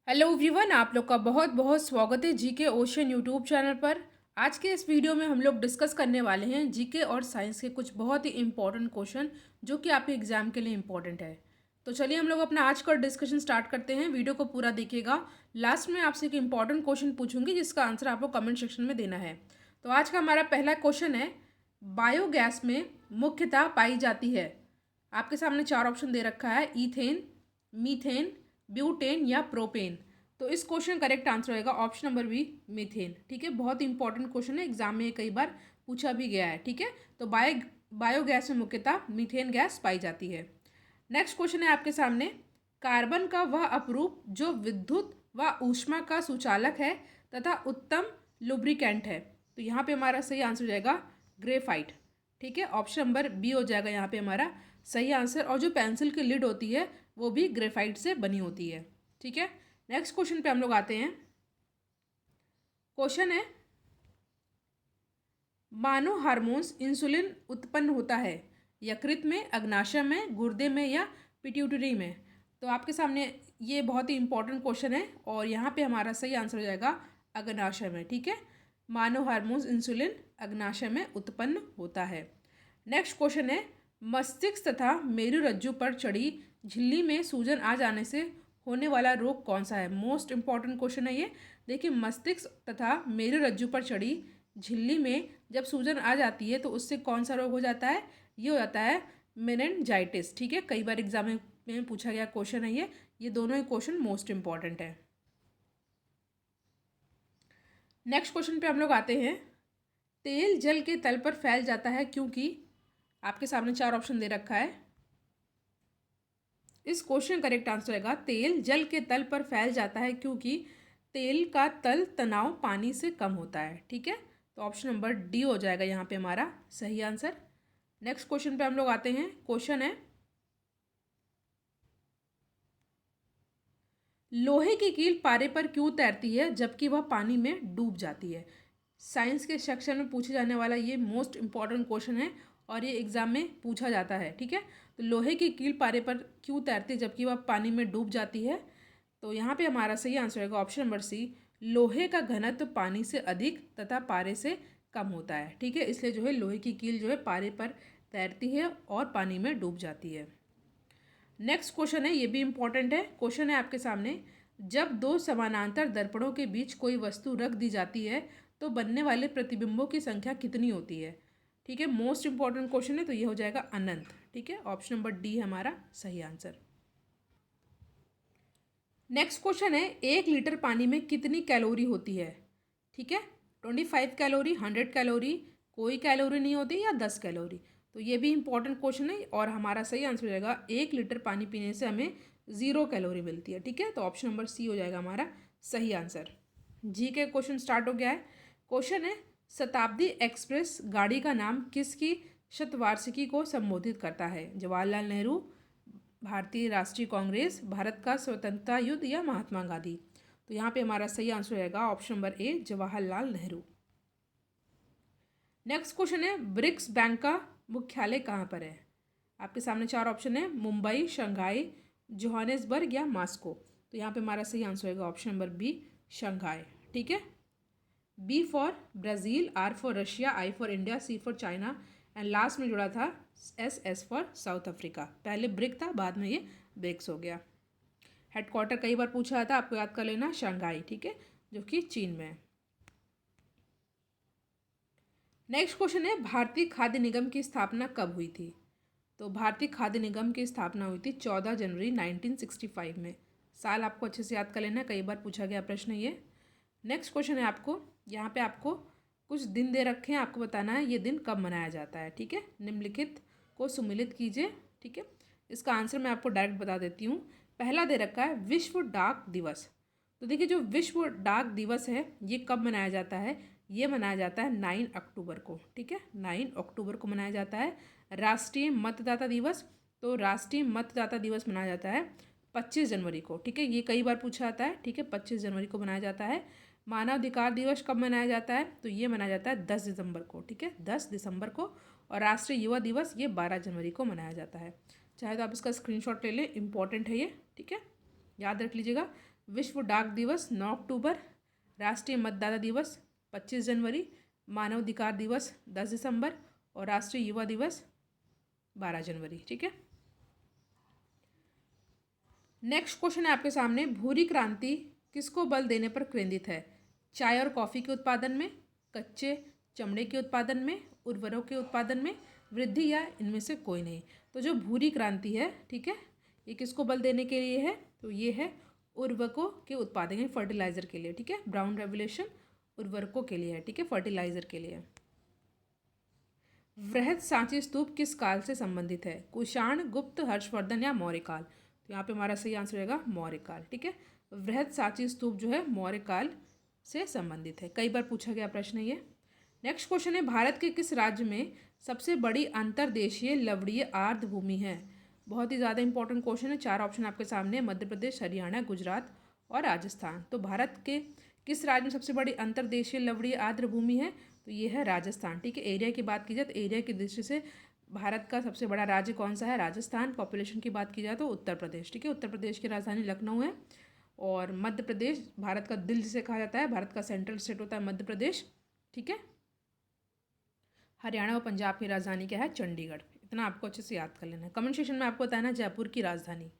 Hello everyone, आप लोग का बहुत बहुत स्वागत है जीके ओशन यूट्यूब चैनल पर। आज के इस वीडियो में हम लोग डिस्कस करने वाले हैं जीके और साइंस के कुछ बहुत ही इंपॉर्टेंट क्वेश्चन जो कि आपके एग्जाम के लिए इंपॉर्टेंट है। तो चलिए हम लोग अपना आज का डिस्कशन स्टार्ट करते हैं। वीडियो को पूरा देखिएगा। लास्ट में आपसे एक इंपॉर्टेंट क्वेश्चन पूछूंगी जिसका आंसर आपको कमेंट सेक्शन में देना है। तो आज का हमारा पहला क्वेश्चन है, बायोगैस में मुख्यतः पाई जाती है। आपके सामने चार ऑप्शन दे रखा है, ईथेन, मीथेन, ब्यूटेन या प्रोपेन। तो इस क्वेश्चन करेक्ट आंसर होगा ऑप्शन नंबर बी, मीथेन। ठीक है, बहुत ही इंपॉर्टेंट क्वेश्चन है, एग्जाम में कई बार पूछा भी गया है। ठीक है, तो बायोगैस में मुख्यतः मीथेन गैस पाई जाती है। नेक्स्ट क्वेश्चन है आपके सामने, कार्बन का वह अपरूप जो विद्युत व ऊष्मा का सुचालक है तथा उत्तम लुब्रिकेंट है। तो यहाँ पे हमारा सही आंसर हो जाएगा ग्रेफाइट। ठीक है, ऑप्शन नंबर बी हो जाएगा यहाँ पे हमारा सही आंसर। और जो पेंसिल की लिड होती है वो भी ग्रेफाइट से बनी होती है। ठीक है, नेक्स्ट क्वेश्चन पे हम लोग आते हैं। क्वेश्चन है, मानव हार्मोन्स इंसुलिन उत्पन्न होता है यकृत में, अग्नाशय में, गुर्दे में या पिट्यूटरी में। तो आपके सामने ये बहुत ही इंपॉर्टेंट क्वेश्चन है और यहाँ पे हमारा सही आंसर हो जाएगा अग्नाशय में। ठीक है, मानव हार्मोन्स इंसुलिन अग्नाशय में उत्पन्न होता है। नेक्स्ट क्वेश्चन है, मस्तिष्क तथा मेरुरज्जु पर चढ़ी झिल्ली में सूजन आ जाने से होने वाला रोग कौन सा है। मोस्ट इंपॉर्टेंट क्वेश्चन है ये। देखिए, मस्तिष्क तथा मेरुरज्जु पर चढ़ी झिल्ली में जब सूजन आ जाती है तो उससे कौन सा रोग हो जाता है, ये हो जाता है मेनिनजाइटिस। ठीक है, कई बार एग्जाम में पूछा गया क्वेश्चन है ये दोनों ही क्वेश्चन मोस्ट इंपॉर्टेंट है। नेक्स्ट क्वेश्चन पे हम लोग आते हैं, तेल जल के तल पर फैल जाता है क्योंकि। आपके सामने चार ऑप्शन दे रखा है। इस क्वेश्चन करेक्ट आंसर रहेगा, तेल जल के तल पर फैल जाता है क्योंकि तेल का तल तनाव पानी से कम होता है। ठीक है, तो ऑप्शन नंबर डी हो जाएगा यहाँ पे हमारा सही आंसर। नेक्स्ट क्वेश्चन पे हम लोग आते हैं। क्वेश्चन है, लोहे की कील पारे पर क्यों तैरती है जबकि वह पानी में डूब जाती है। साइंस के सेक्शन में पूछे जाने वाला ये मोस्ट इंपॉर्टेंट क्वेश्चन है और ये एग्जाम में पूछा जाता है। ठीक है, तो लोहे की कील पारे पर क्यों तैरती है जबकि वह पानी में डूब जाती है। तो यहाँ पे हमारा सही आंसर होगा ऑप्शन नंबर सी, लोहे का घनत्व पानी से अधिक तथा पारे से कम होता है। ठीक है, इसलिए जो है लोहे की कील जो है पारे पर तैरती है और पानी में डूब जाती है। नेक्स्ट क्वेश्चन है, ये भी इंपॉर्टेंट है। क्वेश्चन है आपके सामने, जब दो समानांतर दर्पणों के बीच कोई वस्तु रख दी जाती है तो बनने वाले प्रतिबिंबों की संख्या कितनी होती है। ठीक है, मोस्ट इंपॉर्टेंट क्वेश्चन है, तो ये हो जाएगा अनंत। ठीक है, ऑप्शन नंबर डी हमारा सही आंसर। नेक्स्ट क्वेश्चन है, 1 लीटर पानी में कितनी कैलोरी होती है। ठीक है, 25 कैलोरी, 100 कैलोरी, कोई कैलोरी नहीं होती या 10 कैलोरी। तो ये भी इंपॉर्टेंट क्वेश्चन है और हमारा सही आंसर हो जाएगा 1 लीटर पानी पीने से हमें 0 कैलोरी मिलती है। ठीक है, तो ऑप्शन नंबर सी हो जाएगा हमारा सही आंसर। जी के क्वेश्चन स्टार्ट हो गया है। क्वेश्चन है, शताब्दी एक्सप्रेस गाड़ी का नाम किसकी शतवार्षिकी को संबोधित करता है। जवाहरलाल नेहरू, भारतीय राष्ट्रीय कांग्रेस, भारत का स्वतंत्रता युद्ध या महात्मा गांधी। तो यहाँ पे हमारा सही आंसर रहेगा option number A, Jawaharlal Nehru. Next question है, ब्रिक्स बैंक का मुख्यालय कहाँ पर है। आपके सामने चार ऑप्शन है, मुंबई, शंघाई, जोहानिसबर्ग या मास्को। तो यहाँ पे हमारा सही आंसर होगा ऑप्शन नंबर बी, शंघाई। ठीक है, B for Brazil, R for Russia, I for India, C for China and last में जुड़ा था एस फॉर साउथ अफ्रीका। पहले ब्रिक था, बाद में ये ब्रिक्स हो गया। हेडक्वार्टर कई बार पूछा था, आपको याद कर लेना, शंघाई। ठीक है, जो कि चीन में है। नेक्स्ट क्वेश्चन है, भारतीय खाद्य निगम की स्थापना कब हुई थी। तो भारतीय खाद्य निगम की स्थापना हुई थी 14 जनवरी 1965 में। साल आपको अच्छे से याद कर लेना, कई बार पूछा गया प्रश्न ये। नेक्स्ट क्वेश्चन है आपको, यहाँ पे आपको कुछ दिन दे रखे हैं, आपको बताना है ये दिन कब मनाया जाता है। ठीक है, निम्नलिखित को सुमिलित कीजिए। ठीक है, इसका आंसर मैं आपको डायरेक्ट बता देती हूँ। पहला दे रखा है विश्व डाक दिवस। तो देखिए, जो विश्व डाक दिवस है ये कब मनाया जाता है, ये मनाया जाता है 9 अक्टूबर को। ठीक है, 9 अक्टूबर को मनाया जाता है। राष्ट्रीय मतदाता दिवस, तो राष्ट्रीय मतदाता दिवस मनाया जाता है 25 जनवरी को। ठीक है, ये कई बार पूछा जाता है। ठीक है, 25 जनवरी को मनाया जाता है। मानवाधिकार दिवस कब मनाया जाता है, तो ये मनाया जाता है 10 दिसंबर को। ठीक है, 10 दिसंबर को। और राष्ट्रीय युवा दिवस ये 12 जनवरी को मनाया जाता है। चाहे तो आप इसका स्क्रीनशॉट ले लें, इंपॉर्टेंट है ये। ठीक है, याद रख लीजिएगा। विश्व डाक दिवस 9 अक्टूबर, राष्ट्रीय मतदाता दिवस 25 जनवरी, मानवाधिकार दिवस 10 दिसंबर और राष्ट्रीय युवा दिवस 12 जनवरी। ठीक है। नेक्स्ट क्वेश्चन है आपके सामने, भूरी क्रांति किसको बल देने पर केंद्रित है? चाय और कॉफ़ी के उत्पादन में, कच्चे चमड़े के उत्पादन में, उर्वरकों के उत्पादन में, वृद्धि या इनमें से कोई नहीं। तो जो भूरी क्रांति है, ठीक है, ये किसको बल देने के लिए है? तो ये है उर्वरकों के उत्पादन यानी फर्टिलाइजर के लिए। ठीक है, ब्राउन रेवोल्यूशन उर्वरकों के लिए है। ठीक है, फर्टिलाइजर के लिए। वृहद सांची स्तूप किस काल से संबंधित है? कुषाण, गुप्त, हर्षवर्धन या मौर्य काल? तो यहाँ पे हमारा सही आंसर रहेगा मौर्य काल। ठीक है, वृहद सांची स्तूप जो है मौर्य काल से संबंधित है। कई बार पूछा गया प्रश्न ये। नेक्स्ट क्वेश्चन है, भारत के किस राज्य में सबसे बड़ी अंतर्देशीय लवणीय आर्द्र भूमि है? बहुत ही ज़्यादा इंपॉर्टेंट क्वेश्चन है। 4 ऑप्शन आपके सामने, मध्य प्रदेश, हरियाणा, गुजरात और राजस्थान। तो भारत के किस राज्य में सबसे बड़ी अंतर्देशीय लवणीय आर्द्र भूमि है? तो ये है राजस्थान। ठीक है, एरिया की बात की जाए तो एरिया की दृष्टि से भारत का सबसे बड़ा राज्य कौन सा है? राजस्थान। पॉपुलेशन की बात की जाए तो उत्तर प्रदेश। ठीक है, उत्तर प्रदेश की राजधानी लखनऊ है। और मध्य प्रदेश भारत का दिल जिसे कहा जाता है, भारत का सेंट्रल स्टेट होता है मध्य प्रदेश। ठीक है, हरियाणा और पंजाब की राजधानी क्या है? चंडीगढ़। इतना आपको अच्छे से याद कर लेना है। कमेंट सेक्शन में आपको बताना जयपुर की राजधानी।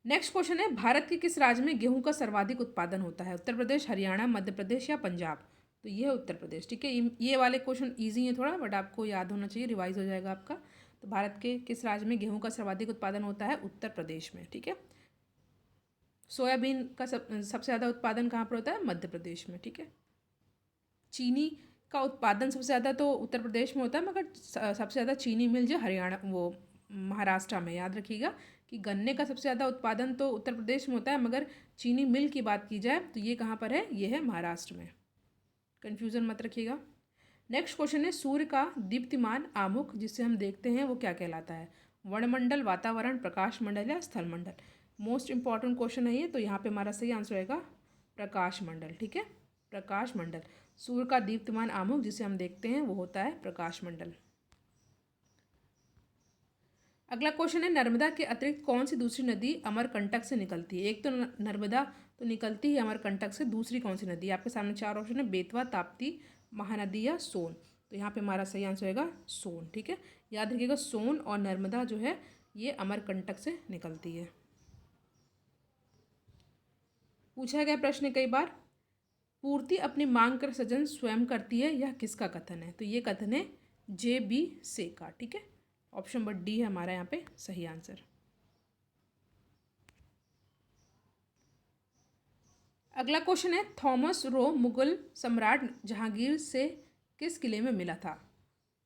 नेक्स्ट क्वेश्चन है, भारत के किस राज्य में गेहूं का सर्वाधिक उत्पादन होता है? उत्तर प्रदेश, हरियाणा, मध्य प्रदेश या पंजाब? तो ये है उत्तर प्रदेश। ठीक है, ये वाले क्वेश्चन ईजी है थोड़ा, बट आपको याद होना चाहिए, रिवाइज हो जाएगा आपका। तो भारत के किस राज्य में गेहूं का सर्वाधिक उत्पादन होता है? उत्तर प्रदेश में। ठीक है, सोयाबीन का सबसे ज़्यादा उत्पादन कहाँ पर होता है? मध्य प्रदेश में। ठीक है, चीनी का उत्पादन सबसे ज़्यादा तो उत्तर प्रदेश में होता है, मगर सबसे ज़्यादा चीनी मिल जो हरियाणा वो महाराष्ट्र में। याद रखिएगा कि गन्ने का सबसे ज़्यादा उत्पादन तो उत्तर प्रदेश में होता है, मगर चीनी मिल की बात की जाए तो ये कहाँ पर है? ये है महाराष्ट्र में। कन्फ्यूज़न मत रखिएगा। नेक्स्ट क्वेश्चन है, सूर्य का दीप्तिमान आमुख जिसे हम देखते हैं वो क्या कहलाता है? वर्णमंडल, वातावरण, प्रकाश मंडल या स्थल मंडल? मोस्ट इंपॉर्टेंट क्वेश्चन है ये, तो यहाँ पे हमारा सही आंसर रहेगा प्रकाश मंडल। ठीक है, प्रकाश मंडल। सूर्य का दीप्तिमान आमुख जिसे हम देखते हैं वो होता है प्रकाश मंडल। अगला क्वेश्चन है, नर्मदा के अतिरिक्त कौन सी दूसरी नदी अमरकंटक से निकलती है? एक तो नर्मदा तो निकलती है अमरकंटक से, दूसरी कौन सी नदी? आपके सामने 4 ऑप्शन है, बेतवा, ताप्ती, महानदी या सोन। तो यहाँ पे हमारा सही आंसर होगा सोन। ठीक है, याद रखिएगा सोन और नर्मदा जो है ये अमरकंटक से निकलती है। पूछा गया प्रश्न कई बार, पूर्ति अपनी मांग कर सृजन स्वयं करती है, यह किसका कथन है? तो ये कथन है JB से का। ठीक है, ऑप्शन नंबर डी है हमारा यहाँ पे सही आंसर। अगला क्वेश्चन है, थॉमस रो मुगल सम्राट जहांगीर से किस किले में मिला था?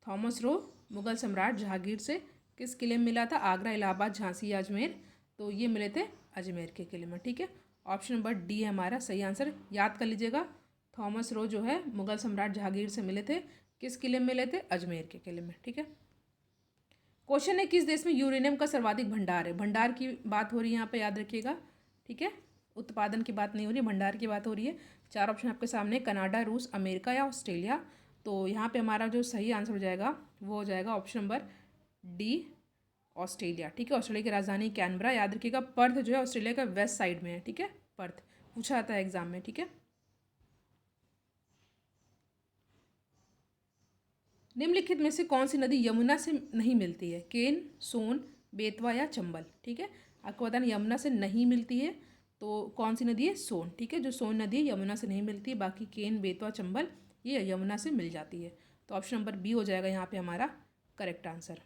थॉमस रो मुगल सम्राट जहांगीर से किस किले में मिला था? आगरा, इलाहाबाद, झांसी या अजमेर? तो ये मिले थे अजमेर के किले में। ठीक है, ऑप्शन नंबर डी है हमारा सही आंसर। याद कर लीजिएगा, थॉमस रो जो है मुगल सम्राट जहांगीर से मिले थे, किस किले में मिले थे? अजमेर के किले में। ठीक है, क्वेश्चन है, किस देश में यूरेनियम का सर्वाधिक भंडार है? भंडार की बात हो रही है यहाँ पे, याद रखिएगा। ठीक है, उत्पादन की बात नहीं हो रही, भंडार की बात हो रही है। 4 ऑप्शन आपके सामने, कनाडा, रूस, अमेरिका या ऑस्ट्रेलिया। तो यहाँ पे हमारा जो सही आंसर हो जाएगा वो हो जाएगा ऑप्शन नंबर डी, ऑस्ट्रेलिया। ठीक है, ऑस्ट्रेलिया की राजधानी कैनबरा। याद रखिएगा, पर्थ जो है ऑस्ट्रेलिया का वेस्ट साइड में है। ठीक है, पर्थ पूछा जाता है एग्जाम में। ठीक है, निम्नलिखित में से कौन सी नदी यमुना से नहीं मिलती है? केन, सोन, बेतवा या चंबल? ठीक है, आपको बताना यमुना से नहीं मिलती है, तो कौन सी नदी है? सोन। ठीक है, जो सोन नदी है यमुना से नहीं मिलती है, बाकी केन, बेतवा, चंबल ये यमुना से मिल जाती है। तो ऑप्शन नंबर बी हो जाएगा यहाँ पे हमारा करेक्ट आंसर।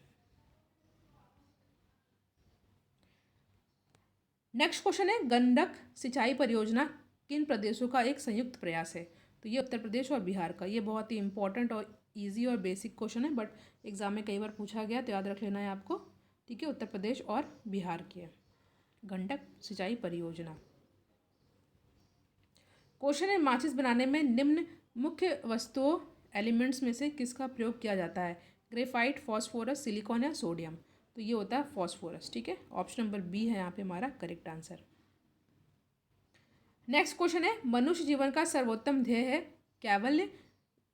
नेक्स्ट क्वेश्चन है, गंडक सिंचाई परियोजना किन प्रदेशों का एक संयुक्त प्रयास है? तो ये उत्तर प्रदेश और बिहार का। ये बहुत ही इंपॉर्टेंट और इजी और बेसिक क्वेश्चन है, बट एग्जाम में कई बार पूछा गया, तो याद रख लेना है आपको। ठीक है, उत्तर प्रदेश और बिहार की है गंडक सिंचाई परियोजना। क्वेश्चन है, माचिस बनाने में निम्न मुख्य वस्तुओं एलिमेंट्स में से किसका प्रयोग किया जाता है? ग्रेफाइट, फॉस्फोरस, सिलिकॉन या सोडियम? तो ये होता है फॉस्फोरस। ठीक है, ऑप्शन नंबर बी है यहाँ पे हमारा करेक्ट आंसर। नेक्स्ट क्वेश्चन है, मनुष्य जीवन का सर्वोत्तम ध्येय है कैवल्य,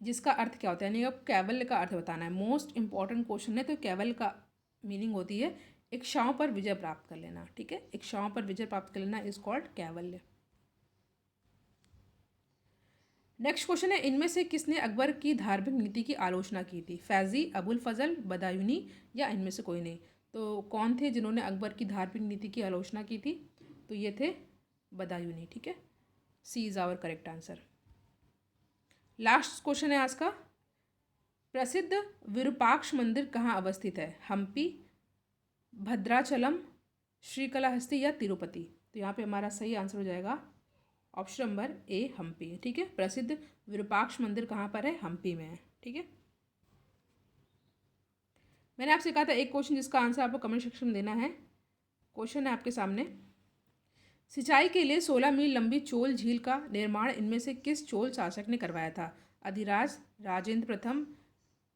जिसका अर्थ क्या होता है? यानी अब कैवल्य का अर्थ बताना है। मोस्ट इंपॉर्टेंट क्वेश्चन है, तो कैवल्य का मीनिंग होती है इच्छाओं पर विजय प्राप्त कर लेना, ठीक है, इच्छाओं पर विजय प्राप्त कर लेना is called Kaivalya. Next question है, इनमें से किसने अकबर की धार्मिक नीति की आलोचना की थी? फैजी, अबुल फजल, बदायूनी या इनमें से कोई नहीं? तो कौन थे जिन्होंने अकबर की धार्मिक नीति की आलोचना की थी? तो ये थे बदायूनी, ठीक है, C is our correct answer. Last question है आज का, प्रसिद्ध विरूपाक्ष मंदिर कहाँ अवस्थित है? हम्पी, भद्राचलम, श्रीकालाहस्ती या तिरुपति? तो यहाँ पे हमारा सही आंसर हो जाएगा ऑप्शन नंबर ए, हम्पी, ठीक है। प्रसिद्ध विरूपाक्ष मंदिर कहाँ पर है? हम्पी में है, ठीक है। मैंने आपसे कहा था एक क्वेश्चन जिसका आंसर आपको कमेंट सेक्शन में देना है। क्वेश्चन है आपके सामने, सिंचाई के लिए 16 मील लंबी चोल झील का निर्माण इनमें से किस चोल शासक ने करवाया था? अधिराज, राजेंद्र प्रथम,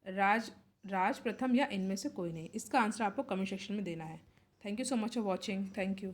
राज प्रथम या इनमें से कोई नहीं? इसका आंसर आपको कमेंट सेक्शन में देना है। Thank you so much for watching. Thank you.